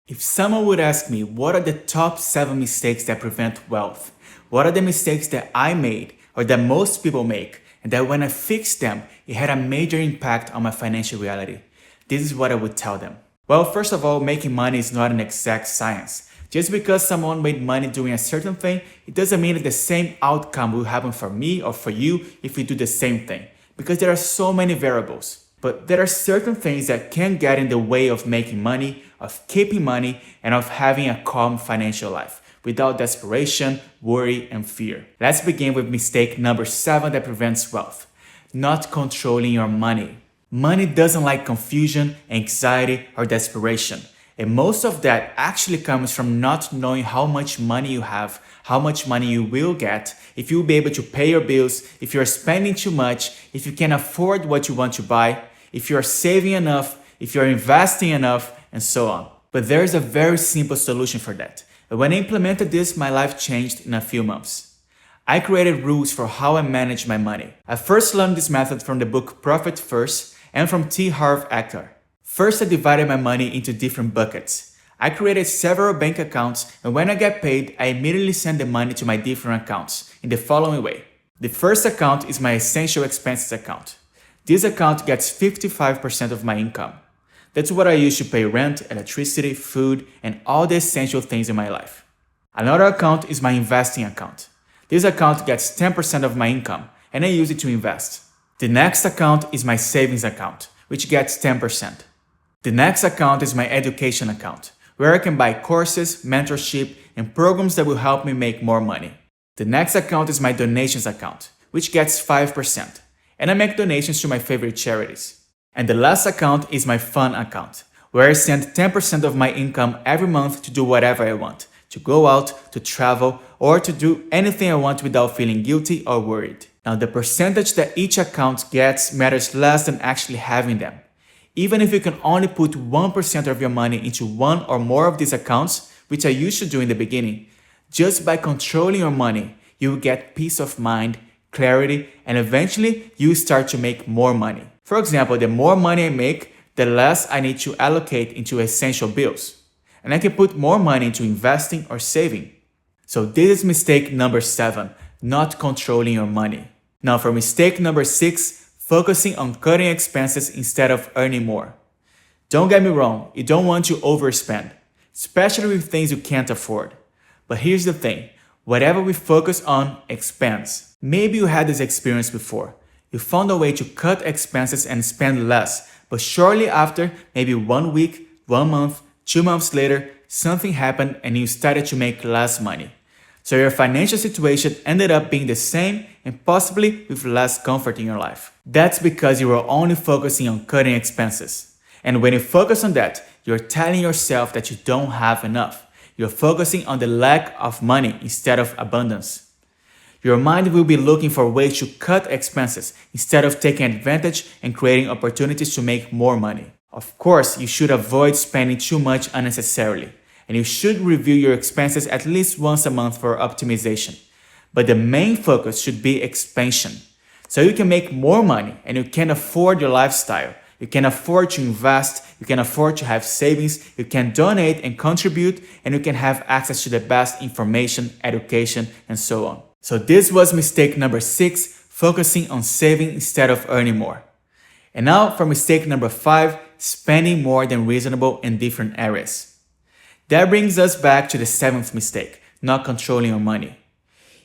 If someone would ask me what are the top 7 mistakes that prevent wealth, what are the mistakes that I made or that most people make, and that when I fixed them, it had a major impact on my financial reality, this is what I would tell them. Well, first of all, making money is not an exact science. Just because someone made money doing a certain thing, it doesn't mean that the same outcome will happen for me or for you if we do the same thing, because there are so many variables. But there are certain things that can get in the way of making money, of keeping money, and of having a calm financial life without desperation, worry, and fear. Let's begin with mistake number 7 that prevents wealth: not controlling your money. Money doesn't like confusion, anxiety, or desperation. And most of that actually comes from not knowing how much money you have, how much money you will get, if you'll be able to pay your bills, if you're spending too much, if you can afford what you want to buy, if you're saving enough, if you're investing enough, and so on. But there is a very simple solution for that. And when I implemented this, my life changed in a few months. I created rules for how I manage my money. I first learned this method from the book Profit First and from T. Harv Eker. First, I divided my money into different buckets. I created several bank accounts, and when I get paid, I immediately send the money to my different accounts in the following way. The first account is my essential expenses account. This account gets 55% of my income. That's what I use to pay rent, electricity, food, and all the essential things in my life. Another account is my investing account. This account gets 10% of my income, and I use it to invest. The next account is my savings account, which gets 10%. The next account is my education account, where I can buy courses, mentorship, and programs that will help me make more money. The next account is my donations account, which gets 5%, and I make donations to my favorite charities. And the last account is my fun account, where I send 10% of my income every month to do whatever I want, to go out, to travel, or to do anything I want without feeling guilty or worried. Now, the percentage that each account gets matters less than actually having them. Even if you can only put 1% of your money into one or more of these accounts, which I used to do in the beginning, just by controlling your money, you will get peace of mind, clarity, and eventually you will start to make more money. For example, the more money I make, the less I need to allocate into essential bills. And I can put more money into investing or saving. So this is mistake number 7, not controlling your money. Now for mistake number 6, focusing on cutting expenses instead of earning more. Don't get me wrong, you don't want to overspend, especially with things you can't afford. But here's the thing, whatever we focus on expands. Maybe you had this experience before. You found a way to cut expenses and spend less, but shortly after, maybe 1 week, 1 month, 2 months later, something happened and you started to make less money. So your financial situation ended up being the same and possibly with less comfort in your life. That's because you were only focusing on cutting expenses. And when you focus on that, you're telling yourself that you don't have enough. You're focusing on the lack of money instead of abundance. Your mind will be looking for ways to cut expenses instead of taking advantage and creating opportunities to make more money. Of course, you should avoid spending too much unnecessarily, and you should review your expenses at least once a month for optimization. But the main focus should be expansion. So you can make more money and you can afford your lifestyle. You can afford to invest, you can afford to have savings, you can donate and contribute, and you can have access to the best information, education, and so on. So this was mistake number 6, focusing on saving instead of earning more. And now for mistake number 5, spending more than reasonable in different areas. That brings us back to the 7th mistake, not controlling your money.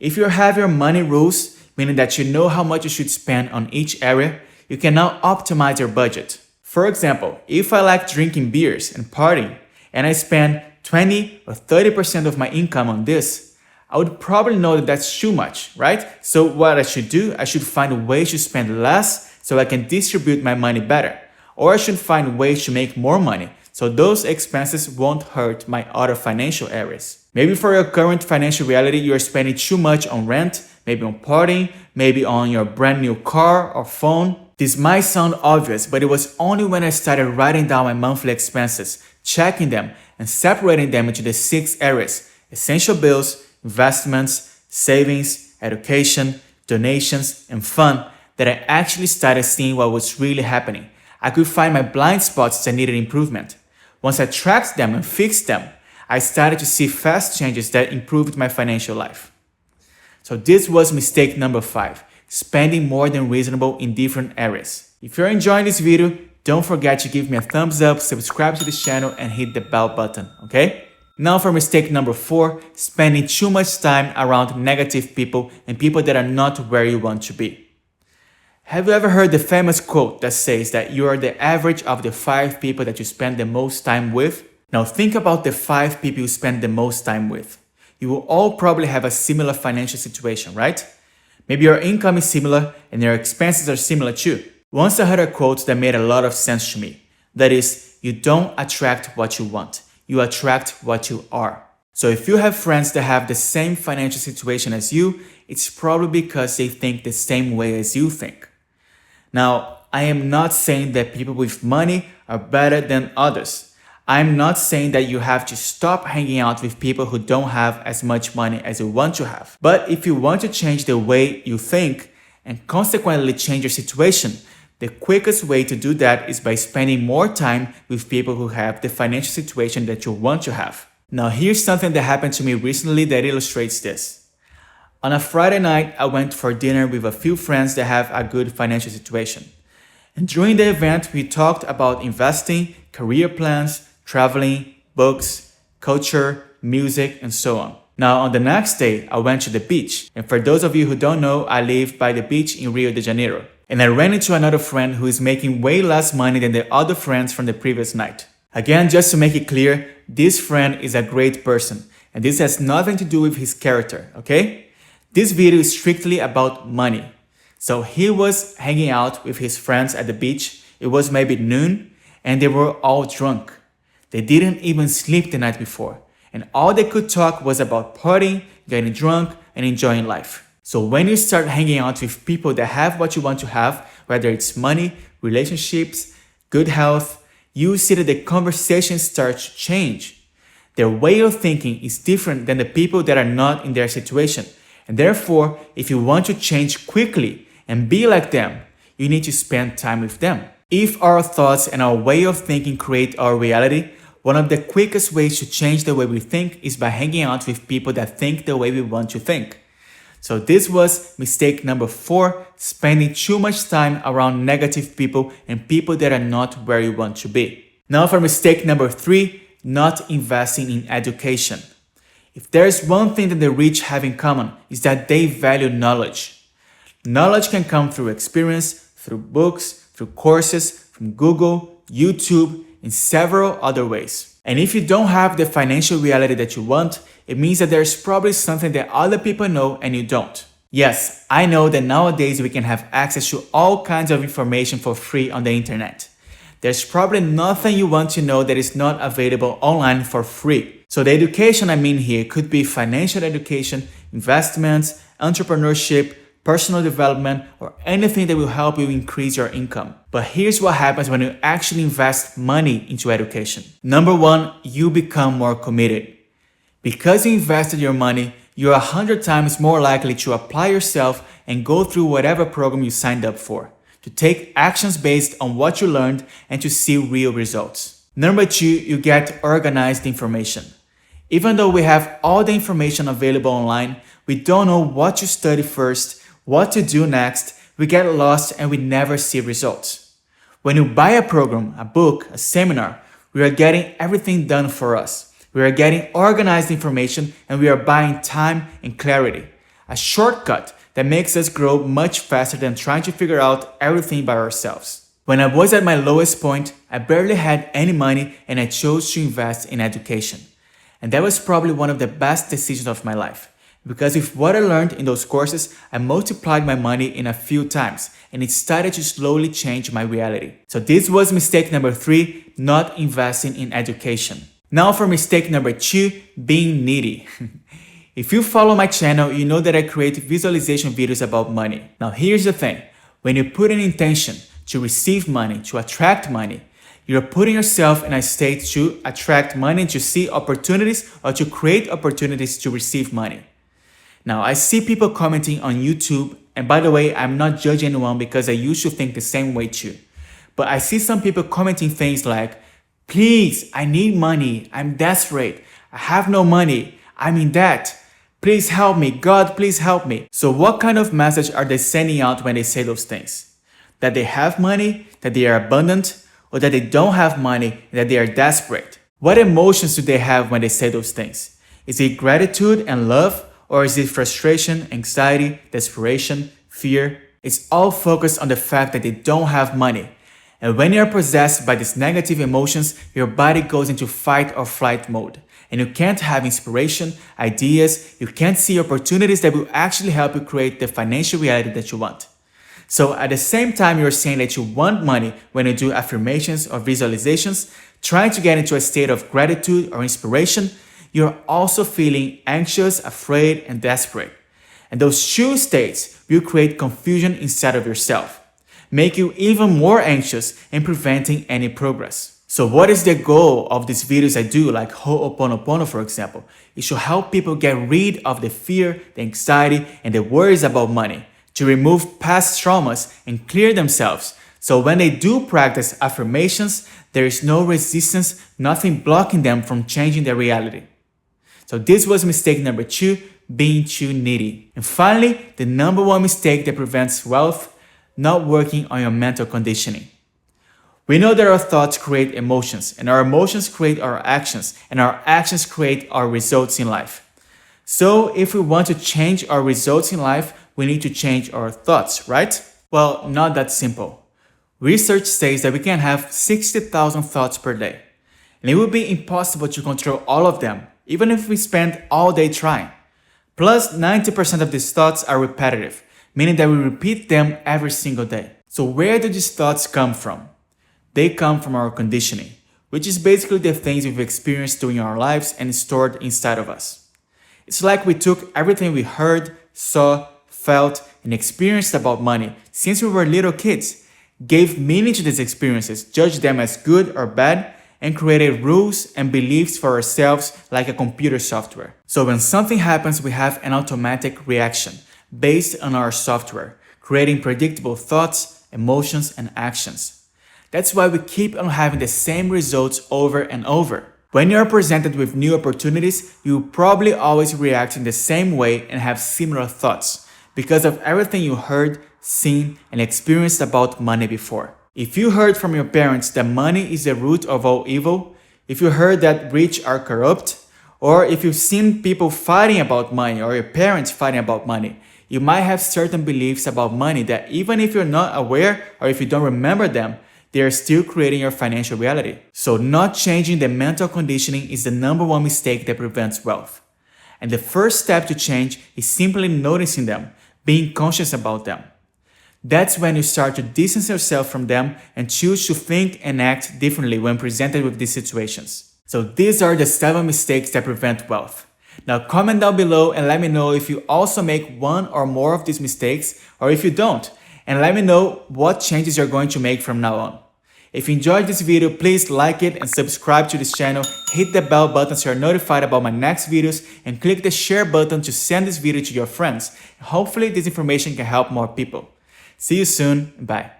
If you have your money rules, meaning that you know how much you should spend on each area, you can now optimize your budget. For example, if I like drinking beers and partying, and I spend 20 or 30% of my income on this, I would probably know that that's too much, right? So what I should do, I should find ways to spend less so I can distribute my money better. Or I should find ways to make more money so those expenses won't hurt my other financial areas. Maybe for your current financial reality, you're spending too much on rent, maybe on partying, maybe on your brand new car or phone. This might sound obvious, but it was only when I started writing down my monthly expenses, checking them, and separating them into the 6 areas: essential bills, investments, savings, education, donations, and fun, that I actually started seeing what was really happening. I could find my blind spots that needed improvement. Once I tracked them and fixed them, I started to see fast changes that improved my financial life. So this was mistake number 5, spending more than reasonable in different areas. If you're enjoying this video, don't forget to give me a thumbs up, subscribe to this channel, and hit the bell button, okay? Now for mistake number 4, spending too much time around negative people and people that are not where you want to be. Have you ever heard the famous quote that says that you are the average of the 5 people that you spend the most time with? Now think about the 5 people you spend the most time with. You will all probably have a similar financial situation, right? Maybe your income is similar and your expenses are similar too. Once I heard a quote that made a lot of sense to me. That is, you don't attract what you want. You attract what you are. So if you have friends that have the same financial situation as you, it's probably because they think the same way as you think. Now, I am not saying that people with money are better than others. I'm not saying that you have to stop hanging out with people who don't have as much money as you want to have. But if you want to change the way you think and consequently change your situation, the quickest way to do that is by spending more time with people who have the financial situation that you want to have. Now here's something that happened to me recently that illustrates this. On a Friday night, I went for dinner with a few friends that have a good financial situation. And during the event, we talked about investing, career plans, traveling, books, culture, music, and so on. Now on the next day, I went to the beach. And for those of you who don't know, I live by the beach in Rio de Janeiro. And I ran into another friend who is making way less money than the other friends from the previous night. Again, just to make it clear, this friend is a great person, and this has nothing to do with his character, okay? This video is strictly about money. So he was hanging out with his friends at the beach. It was maybe noon, and they were all drunk. They didn't even sleep the night before, and all they could talk was about partying, getting drunk, and enjoying life. So when you start hanging out with people that have what you want to have, whether it's money, relationships, good health, you see that the conversation starts to change. Their way of thinking is different than the people that are not in their situation. And therefore, if you want to change quickly and be like them, you need to spend time with them. If our thoughts and our way of thinking create our reality, one of the quickest ways to change the way we think is by hanging out with people that think the way we want to think. So this was mistake number 4, spending too much time around negative people and people that are not where you want to be. Now for mistake number 3, not investing in education. If there's one thing that the rich have in common, is that they value knowledge. Knowledge can come through experience, through books, through courses, from Google, YouTube, in several other ways. And if you don't have the financial reality that you want, it means that there's probably something that other people know and you don't. Yes, I know that nowadays we can have access to all kinds of information for free on the internet. There's probably nothing you want to know that is not available online for free. So the education I mean here could be financial education, investments, entrepreneurship, personal development, or anything that will help you increase your income. But here's what happens when you actually invest money into education. Number 1, you become more committed. Because you invested your money, you're 100 times more likely to apply yourself and go through whatever program you signed up for, to take actions based on what you learned and to see real results. Number 2, you get organized information. Even though we have all the information available online, we don't know what to study first, what to do next, we get lost and we never see results. When you buy a program, a book, a seminar, we are getting everything done for us. We are getting organized information and we are buying time and clarity. A shortcut that makes us grow much faster than trying to figure out everything by ourselves. When I was at my lowest point, I barely had any money and I chose to invest in education. And that was probably one of the best decisions of my life. Because with what I learned in those courses, I multiplied my money in a few times and it started to slowly change my reality. So this was mistake number 3, not investing in education. Now for mistake number 2, being needy. If you follow my channel, you know that I create visualization videos about money. Now here's the thing, when you put an intention to receive money, to attract money, you're putting yourself in a state to attract money, to see opportunities or to create opportunities to receive money. Now, I see people commenting on YouTube, and by the way, I'm not judging anyone because I used to think the same way too. But I see some people commenting things like, Please, I need money. I'm desperate. I have no money. I'm in debt. Please help me. God, please help me. So what kind of message are they sending out when they say those things? That they have money, that they are abundant, or that they don't have money, and that they are desperate? What emotions do they have when they say those things? Is it gratitude and love, or is it frustration, anxiety, desperation, fear? It's all focused on the fact that they don't have money. And when you're possessed by these negative emotions, your body goes into fight or flight mode. And you can't have inspiration, ideas, you can't see opportunities that will actually help you create the financial reality that you want. So at the same time you're saying that you want money when you do affirmations or visualizations, trying to get into a state of gratitude or inspiration, you're also feeling anxious, afraid, and desperate. And those two states will create confusion inside of yourself, make you even more anxious and preventing any progress. So what is the goal of these videos I do, like Ho'oponopono for example? It should help people get rid of the fear, the anxiety, and the worries about money, to remove past traumas and clear themselves. So when they do practice affirmations, there is no resistance, nothing blocking them from changing their reality. So this was mistake number 2, being too needy. And finally, the number 1 mistake that prevents wealth, not working on your mental conditioning. We know that our thoughts create emotions, and our emotions create our actions, and our actions create our results in life. So if we want to change our results in life, we need to change our thoughts, right? Well, not that simple. Research says that we can have 60,000 thoughts per day, and it would be impossible to control all of them, even if we spend all day trying. Plus, 90% of these thoughts are repetitive, meaning that we repeat them every single day. So where do these thoughts come from? They come from our conditioning, which is basically the things we've experienced during our lives and stored inside of us. It's like we took everything we heard, saw, felt, and experienced about money since we were little kids, gave meaning to these experiences, judged them as good or bad, and created rules and beliefs for ourselves like a computer software. So when something happens, we have an automatic reaction based on our software, creating predictable thoughts, emotions, and actions. That's why we keep on having the same results over and over. When you're presented with new opportunities, you probably always react in the same way and have similar thoughts because of everything you heard, seen, and experienced about money before. If you heard from your parents that money is the root of all evil, if you heard that rich are corrupt, or if you've seen people fighting about money or your parents fighting about money, you might have certain beliefs about money that even if you're not aware or if you don't remember them, they are still creating your financial reality. So not changing the mental conditioning is the number 1 mistake that prevents wealth. And the first step to change is simply noticing them, being conscious about them. That's when you start to distance yourself from them and choose to think and act differently when presented with these situations. So these are the 7 mistakes that prevent wealth. Now comment down below and let me know if you also make one or more of these mistakes, or if you don't. And let me know what changes you're going to make from now on. If you enjoyed this video, please like it and subscribe to this channel, hit the bell button so you're notified about my next videos, and click the share button to send this video to your friends. Hopefully this information can help more people. See you soon, bye.